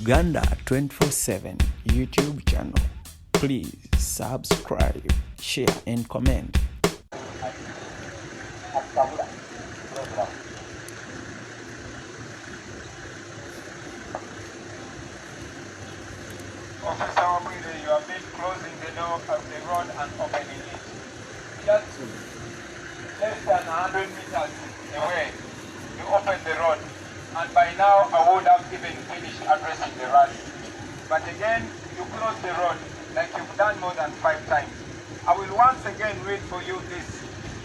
Uganda 24/7 YouTube channel. Please subscribe, share and comment. Officer Bobi, you have been closing the door of the road and opening it. Just less than 100 meters away, you open the road, and by now I would have even finished addressing the rally. But again, you close the road like you've done more than 5 times. I will once again read for you this.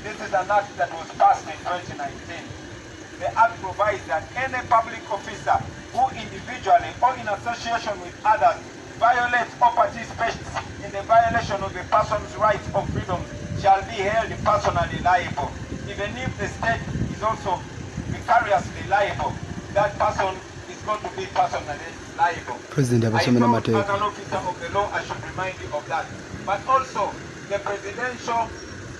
This is an act that was passed in 2019. The act provides that any public officer who individually or in association with others violates or participates in the violation of the person's rights or freedoms shall be held personally liable. Even if the state is also vicariously liable, that person is going to be personally liable. President, as an officer of the law, I should remind you of that. But also, the Presidential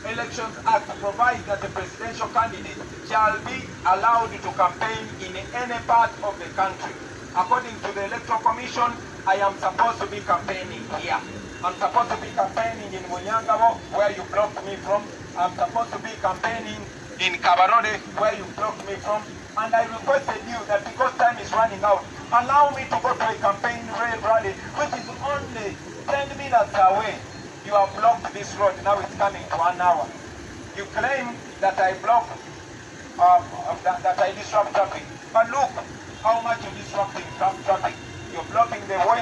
Elections Act provides that the presidential candidate shall be allowed to campaign in any part of the country. According to the Electoral Commission, I am supposed to be campaigning here. I'm supposed to be campaigning in Munyangabo, where you blocked me from. I'm supposed to be campaigning in Kabarole, where you blocked me from. And I requested you that because time is running out, allow me to go to a campaign rally, which is only 10 minutes away. You have blocked this road, now it's coming to 1 hour. You claim that I block, that I disrupt traffic. But look how much you're disrupting traffic. You're blocking the way.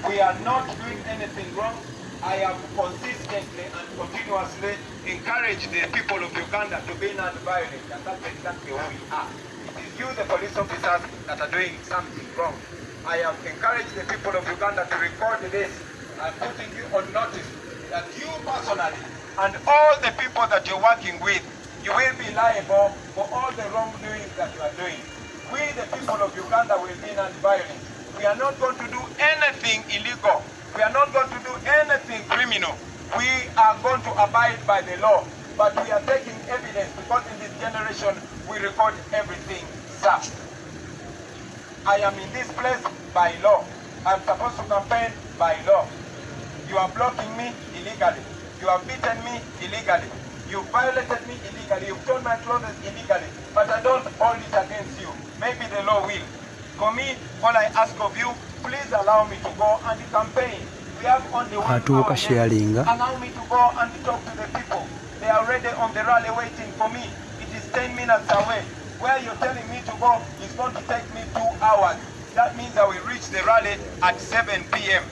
We are not doing anything wrong. I have consistently and continuously encouraged the people of Uganda to be non-violent, and that's exactly who we are. It is you, the police officers, that are doing something wrong. I have encouraged the people of Uganda to record this. I'm putting you on notice that you personally and all the people that you're working with, you will be liable for all the wrongdoings that you are doing. We, the people of Uganda, will be non-violent. We are not going to do anything illegal. We are not going to do anything criminal. We are going to abide by the law. But we are taking evidence because in this generation we record everything, sir. I am in this place by law. I'm supposed to campaign by law. You are blocking me illegally. You have beaten me illegally. You violated me illegally. You've torn my clothes illegally. But I don't hold it against you. Maybe the law will. For me, all I ask of you, please allow me to go and campaign. We have only 1 hour left. Allow me to go and talk to the people. They are already on the rally waiting for me. It is 10 minutes away. Where you're telling me to go is going to take me 2 hours. That means I will reach the rally at 7 p.m.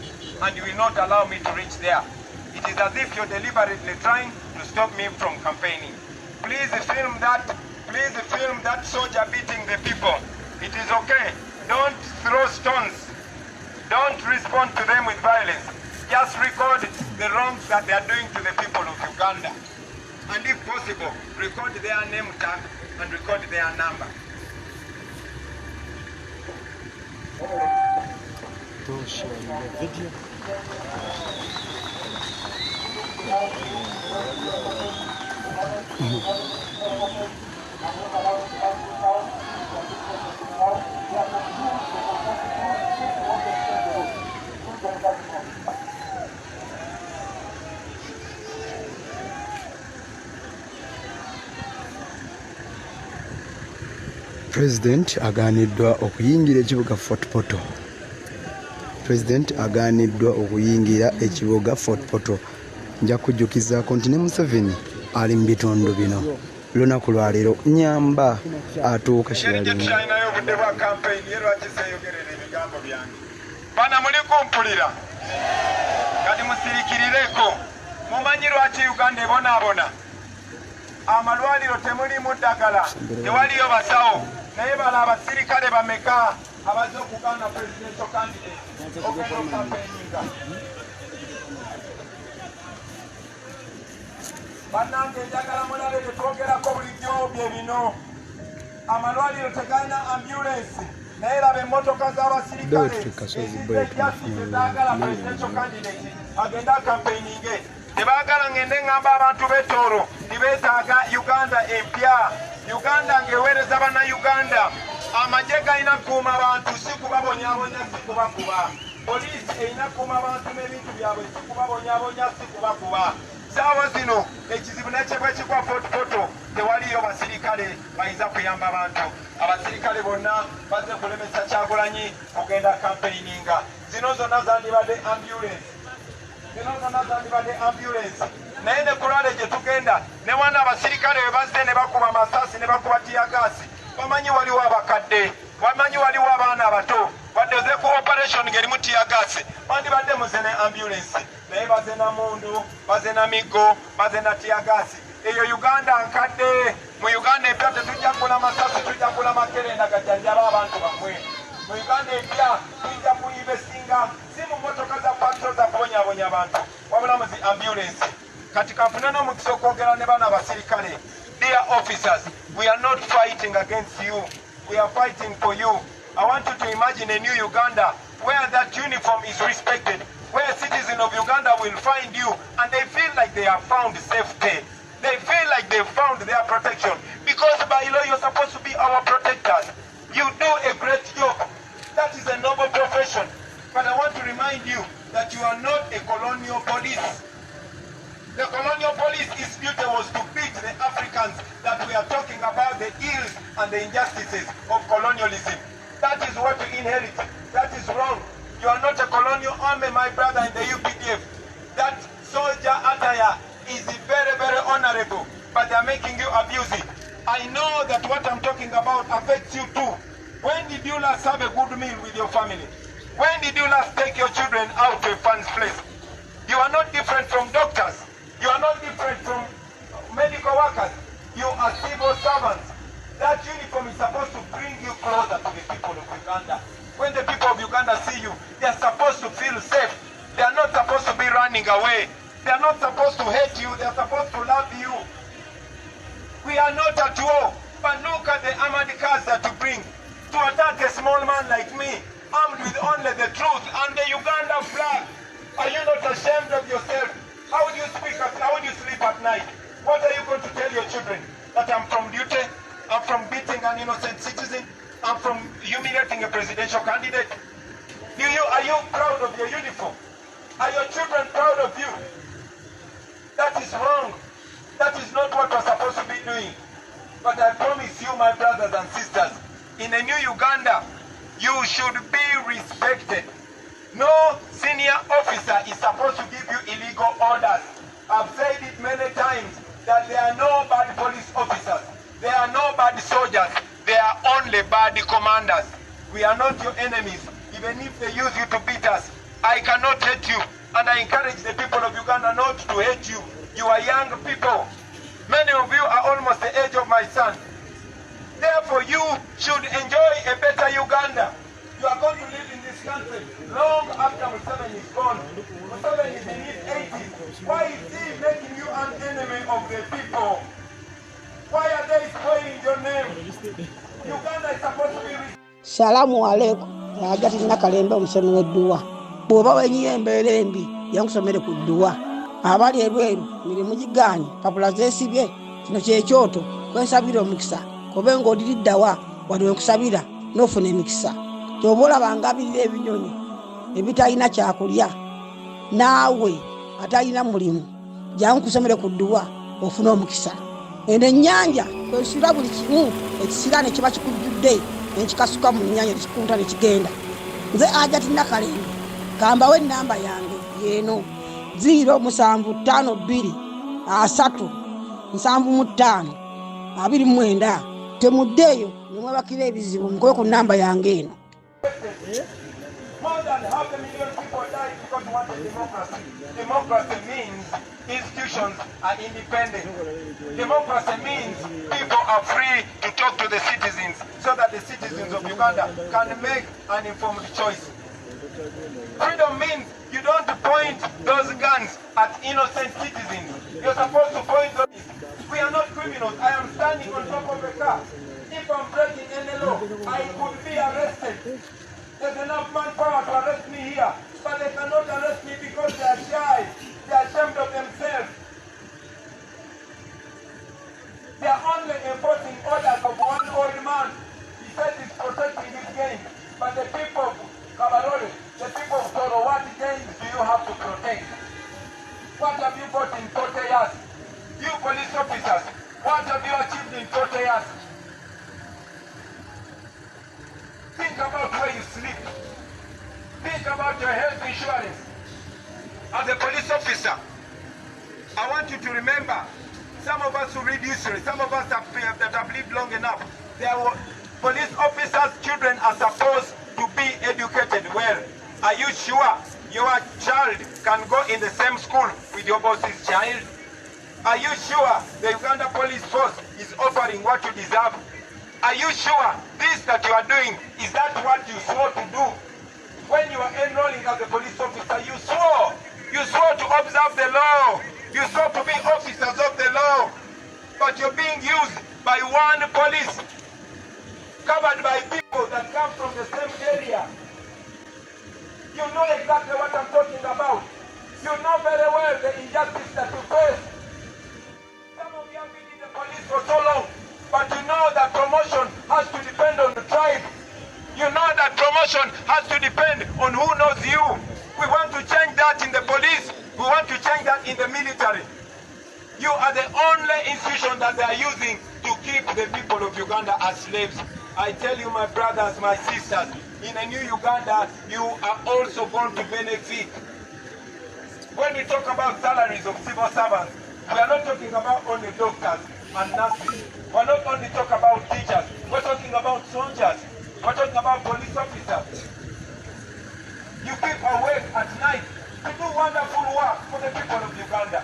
and you will not allow me to reach there. It is as if you're deliberately trying to stop me from campaigning. Please film that. Please film that soldier beating the people. It is okay. Don't throw stones. Don't respond to them with violence. Just record the wrongs that they are doing to the people of Uganda. And if possible, record their name tag and record their number. To share the video. President aganiddwa okuyingira ekibuga Fotportal. President aganiddwa okuyingira ekibuga Fotportal. Nja kujjukizaako nti ne Museveni ali mu bitundu bino. Lunaku lwa leero nyamba atuuka Shiralinga. Bana muli kumpulira. Kati musirikirireko. Mumanyi lwaki Uganda ebonaabona. Amalwaliro temulimu ddagala. Tewaliyo basawo. Naye bala abasirikale bameka abazze okugaana presidential candidate okugenda okampeyinga. Bannange njagala mulabe bye twogerako bulijjo bye bino. Amalwaliro tegalina ambulance. Naye laba emmotoka z'abasirikale ezaagala presidential candidate agenda campaigninge. Tebaagala ngende ngamba abantu b'Etooro nti beetaaga Uganda empya. Uganda ng'eweereza banna Uganda amagye galina kukuuma abantu si kubabonyabonya si kubakuba poliisi erina kukuuma abantu n'ebintu byabwe si kubabonyabonya si kubakuba saawa zino ekizibu nekyebwe kigwa Fotportal tewaliyo basirikale bayinza kuyamba abantu abasirikale bonna bazze kulemesa Kyagulanyi kugenda campaigninga zino zonna zandibadde ambulance naye ne kulwale gye tugenda ne wana abasirikale we bazze ne bakuba amasasi ne bakuba tiyagaasi bamanyi waliwo abakadde bamanyi waliwo abaana abato badde ku operation ngerimu tiyagaasi bandibadde muze ne ambulance naye baze na mundu baze na migo baze na tiyagaasi eyo Uganda nkadde mu Uganda empya tetujja kugula masasi tujja kugula makerenda gajjanjaba abantu bamwe mu Uganda empya tujja kuinvestinga si mu motoka za patrol za kubonyabonya abantu wabula mu zi ambulance kati kanfune n'omukisa okwogera ne bana abasirikale. Dear officers, we are not fighting against you, we are fighting for you. I want you to imagine a new Uganda where that uniform is respected, where citizens of Uganda will find you and they feel like they have found safety. They feel like they found their protection. Because by law you're supposed to be our protectors. You do a great job. That is a noble profession. But I want to remind you that you are not a colonial police. The colonial police duty was to beat the Africans that we are talking about the ills and the injustices of colonialism. That is what you inherit. That is wrong. You are not a colonial army, my brother, in the Updf. That soldier attire is very, very honorable, but they are making you abuse it. I know that what I'm talking about affects you too. When did you last have a good meal with your family? When did you last take your children out to a fun place? You are not different from doctors. You are not different from medical workers. You are civil servants. That uniform is supposed to bring you closer to the people of Uganda. When the people of Uganda see you, they are supposed to feel safe. They are not supposed to be running away. They are not supposed to hate you. They are supposed to love you. We are not at war. But look at the armored cars that you bring to attack a small man like me, armed with only the truth and the Uganda flag. Are you not ashamed of yourself? How would you speak? How would you sleep at night? What are you going to tell your children? That I'm from duty? I'm from beating an innocent citizen? I'm from humiliating a presidential candidate? Are you proud of your uniform? Are your children proud of you? That is wrong. That is not what we're supposed to be doing. But I promise you, my brothers and sisters, in a new Uganda, you should be respected. No senior officer is supposed to give you illegal orders. I've said it many times that there are no bad police officers. There are no bad soldiers. There are only bad commanders. We are not your enemies. Even if they use you to beat us, I cannot hate you. And I encourage the people of Uganda not to hate you. You are young people. Many of you are almost the age of my son. Therefore, you should enjoy a better Uganda. You are going to live in this country long after Museveni is gone. Museveni is in his 80s. Why is he making you an enemy of the people? Why are they spoiling your name? Uganda is supposed to be... Salamu alaikum. Ajati nakalemba omusomero dduwa. Bw'oba wenyiye embeera embi yankusomere ku dduwa. Abali ebweru mirimu gigaanye papula zeesibye kino kyekyoto kwensabira omukisa kobe ng'odiriddawa wali wenkusabira n'ofuna emikisa. Ky'oba olabanga abirira ebinyonyi ebitalina kyakulya naawe atalina mulimu jangu kusomere ku dduwa ofune omukisa. Eno ennyanja kwesira buli kimu ekisira ne kiba kikujjudde nekikasuka mu nnyanja nekikunta ne kigenda. Nze Ajati Nakalembe kambawo ennamba yange yeeno 0753775 temuddeeyo nemwebakira ebizibu mukobe ku nnamba yange eno. More than 500,000 people died because we wanted democracy. Democracy means institutions are independent. Democracy means people are free to talk to the citizens so that the citizens of Uganda can make an informed choice. Freedom means you don't point those guns at innocent citizens. You're supposed to point those. We are not criminals. I am standing on top of a car. If I'm breaking any law, I could be arrested. There's enough manpower to arrest me here, but they cannot arrest me because they are shy. They are ashamed of themselves. They are only enforcing orders of one old man. He said it's for protecting this game. But the people of Kabarole, the people of Toro, what games do you have to protect? What have you got in 40 years? You police officers, what have you achieved in 40 years? Think about where you sleep. Think about your health insurance. As a police officer, I want you to remember, some of us who read history, some of us that have lived long enough, there were police officers' children are supposed to be educated well. Are you sure your child can go in the same school with your boss's child? Are you sure the Uganda Police Force is offering what you deserve? Are you sure this that you are doing, is that what you swore to do? When you are enrolling as a police officer, you swore to observe the law. You swore to be officers of the law. But you're being used by one police, covered by people that come from the same area. You know exactly what I'm talking about. You know very well the injustice that you face. Some of you have been in the police for so long, but you know that promotion has to depend on the tribe. You know that promotion has to depend on who knows you. We want to change that in the police. We want to change that in the military. You are the only institution that they are using to keep the people of Uganda as slaves. I tell you, my brothers, my sisters, in a new Uganda, you are also going to benefit. When we talk about salaries of civil servants, we are not talking about only doctors and nurses. We are not only talking about teachers. We are talking about soldiers. We are talking about police officers. You keep awake at night to do wonderful work for the people of Uganda.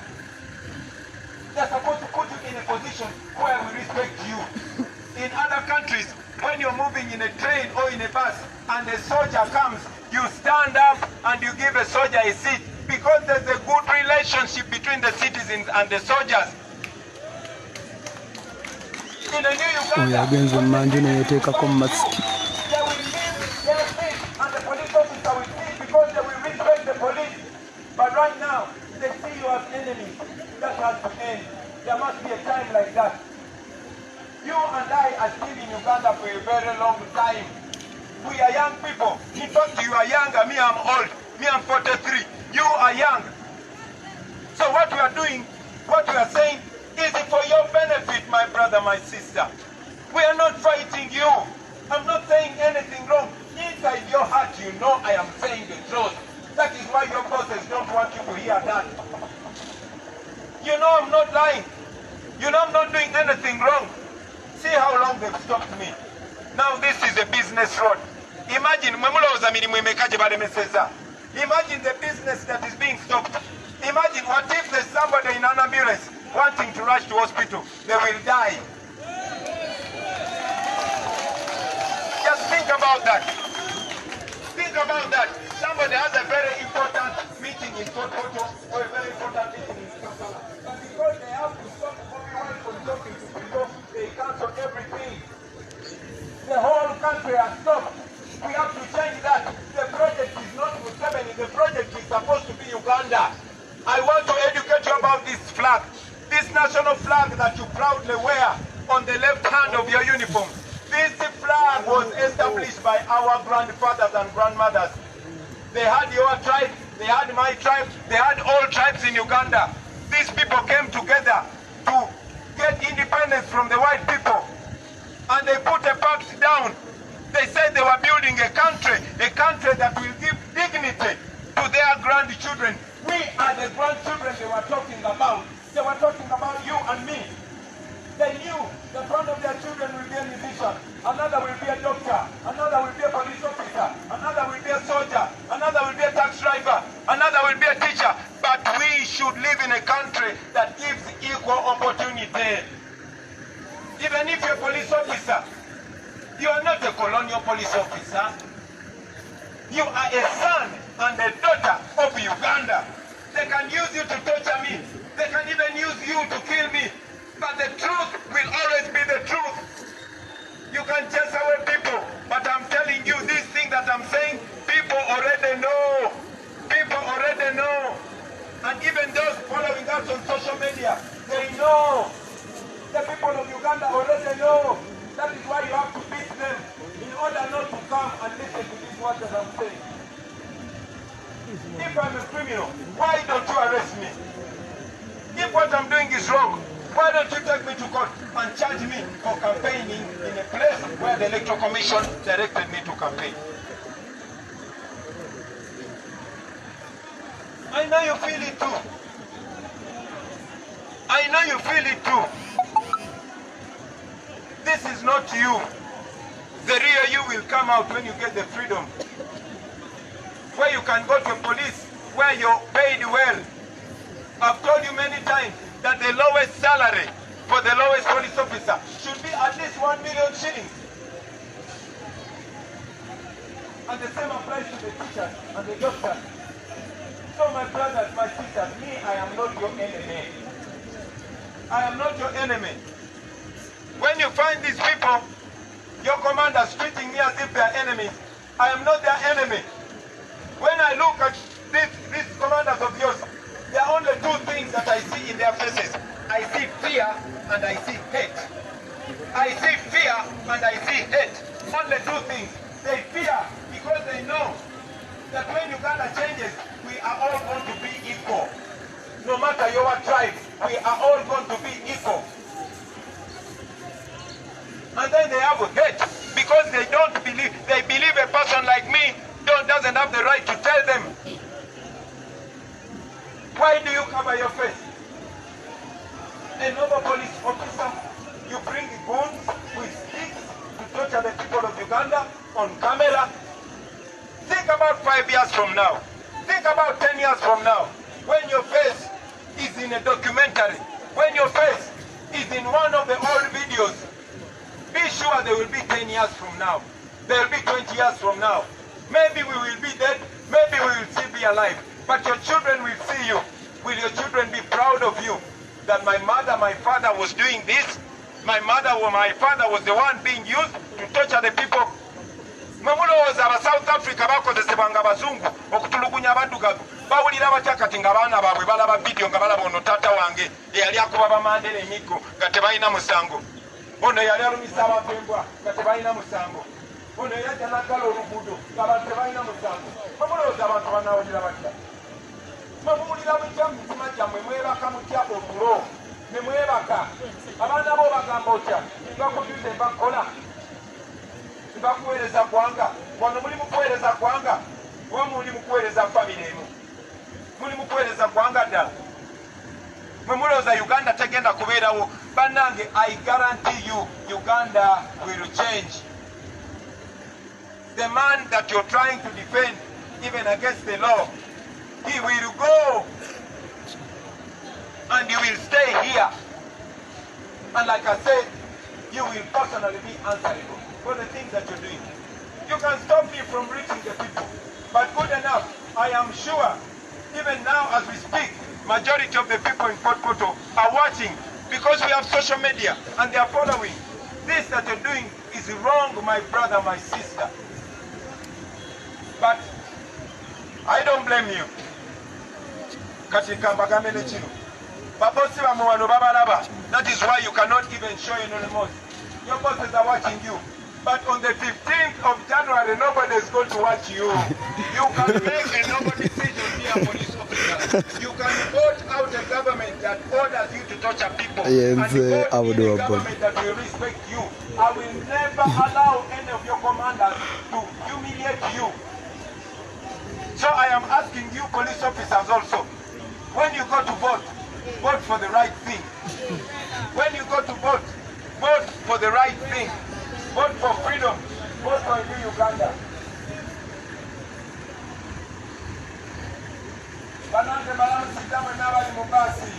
They are supposed to put you in a position where we respect you. In other countries, when you're moving in a train or in a bus and a soldier comes, you stand up and you give a soldier a seat because there's a good relationship between the citizens and the soldiers. In a new Uganda, they will leave their seat and the police officer will sit because they will respect the police. But right now, they see you as enemies. That has to end. There must be a time like that. You and I are still in Uganda for a very long time. We are young people. In fact, you are younger. Me, I'm old. Me, I'm 43. You are young. So what we are doing, what we are saying, is for your benefit, my brother, my sister. We are not fighting you. I'm not saying anything wrong. Inside your heart, you know I am saying the truth. That is why your bosses don't want you to hear that. You know I'm not lying. You know I'm not doing anything wrong. See how long they've stopped me. Now this is a business road. Imagine Imagine the business that is being stopped. Imagine what if there's somebody in an ambulance wanting to rush to hospital. They will die. Just think about that. Think about that. Somebody has a very important meeting in Fotportal or a very important meeting in Kampala. But because they have to stop Bobi from talking to people, they cancel everything. The whole country has stopped. We have to change that. The project is not Museveni. The project is supposed to be Uganda. I want to educate you about this flag. This national flag that you proudly wear on the left hand of your uniform. This flag was established by our grandfathers and grandmothers. They had your tribe, they had my tribe, they had all tribes in Uganda. These people came together to get independence from the white people. And they put a pact down. They said they were building a country that will give dignity to their grandchildren. We are the grandchildren they were talking about. They were talking about you and me. They knew that one of their children will be a musician, another will be a doctor, another will be a police officer, another will be a soldier, another will be a taxi driver, another will be a teacher. But we should live in a country that gives equal opportunity. Even if you're a police officer, you are not a colonial police officer. You are a son and a daughter of Uganda. They can use you to torture me. They can even use you to kill me. But the truth will always be the truth. You can chase away people, but I'm telling you this thing that I'm saying, people already know. People already know. And even those following us on social media, they know. The people of Uganda already know. That is why you have to beat them in order much as I'm saying. If I'm a criminal, why don't you arrest me? If what I'm doing is wrong, why don't you take me to court and charge me for campaigning in a place where the Electoral Commission directed me to campaign? I know you feel it too. I know you feel it too. This is not you. The real you will come out when you get the freedom. Where you can go to police, where you're paid well. I've told you many times that the lowest salary for the lowest police officer should be at least 1 million shillings. And the same applies to the teachers and the doctors. So my brothers, my sisters, me, I am not your enemy. I am not your enemy. When you find these people, your commanders treating me as if they are enemies, I am not their enemy. When I look at these commanders of yours, there are only two things that I see in their faces. I see fear and I see hate. I see fear and I see hate. Only two things. They fear because they know that when Uganda changes, we are all going to be equal. No matter your tribe, we are all going to be equal. And then they have hate because they don't believe, they believe a person like me doesn't have the right to tell them. Why do you cover your face? A normal police officer, you bring guns with sticks to torture the people of Uganda on camera. Think about 5 years from now. Think about 10 years from now. When your face is in a documentary, when your face is in one of the old videos, be sure there will be 10 years from now. There will be 20 years from now. Maybe we will be dead, maybe we will still be alive. But your children will see you. Will your children be proud of you? That my mother, my father was doing this? My mother or my father was the one being used to torture the people? Mwemulowooza aba South Africa bakozesebwanga abazungu okutulugunya abaddugavu bawulira batya kati nga baana baabwe balaba vidiyo nga balaba ono taata wange eyali akuba bamandera emiggo nga tebalina musango, ono eyali alumisa abapembwa nga tebalina musango, ono eyajja naggala oluguudo ng'abantu tebalina musango. Mwemulowooza abantu banaawulira batya? Mwemuwulira mutya mu mitima gyammwe, mwebaka mutya otulo ne mwebaka? Abaana bo bagamba otya? Bakujuze bakola bakuweereza gwanga. Wano muli mukuweereza gwanga oba muli mukuweereza famire emu? Muli mukuweereza gwanga ddala? Mwe mulowooza Uganda tegenda kubeerawo? Bannange, I guarantee you Uganda will change. The man that you're trying to defend even against the law, he will go and you will stay here. And like I said, you will personally be answerable for the things that you're doing. You can stop me from reaching the people, but good enough, I am sure, even now as we speak, majority of the people in Fotportal are watching because we have social media and they are following. This that you're doing is wrong, my brother, my sister. But I don't blame you. That is why you cannot even show your remorse. Your bosses are watching you. But on the 15th of January, nobody is going to watch you. You can make a noble decision here, police officer. You can vote out a government that orders you to torture people. Yes, and I will do a government that will respect you. I will never allow any of your commanders to humiliate you. So I am asking you police officers also, when you go to vote, vote for the right thing. When you go to vote, vote for the right thing. Vote for freedom. Vote for a new Uganda. Banange balamusita mwenna bali mu bbaasi.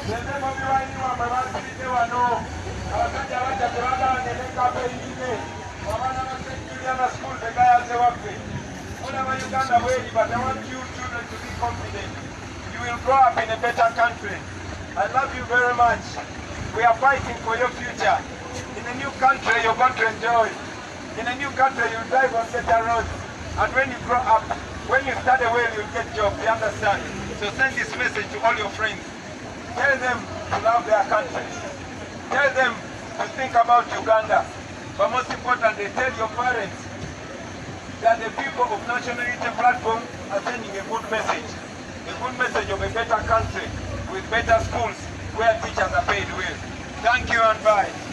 Nze Bobi wine wamwe bansibidde wano. Abasajja bajja tebagabanye ne kampeyinge. Abaana ba St. Juliana School begayaze waffe. Mulaba Uganda bweri, but I want you children to be confident. You will grow up in a better country. I love you very much. We are fighting for your future. In a new country, you're going to enjoy. In a new country, you'll drive on better roads. And when you grow up, when you study well, you'll get jobs. You understand? So send this message to all your friends. Tell them to love their country. Tell them to think about Uganda. But most importantly, tell your parents that the people of National Unity Platform are sending a good message of a better country with better schools where teachers are paid well. Thank you and bye.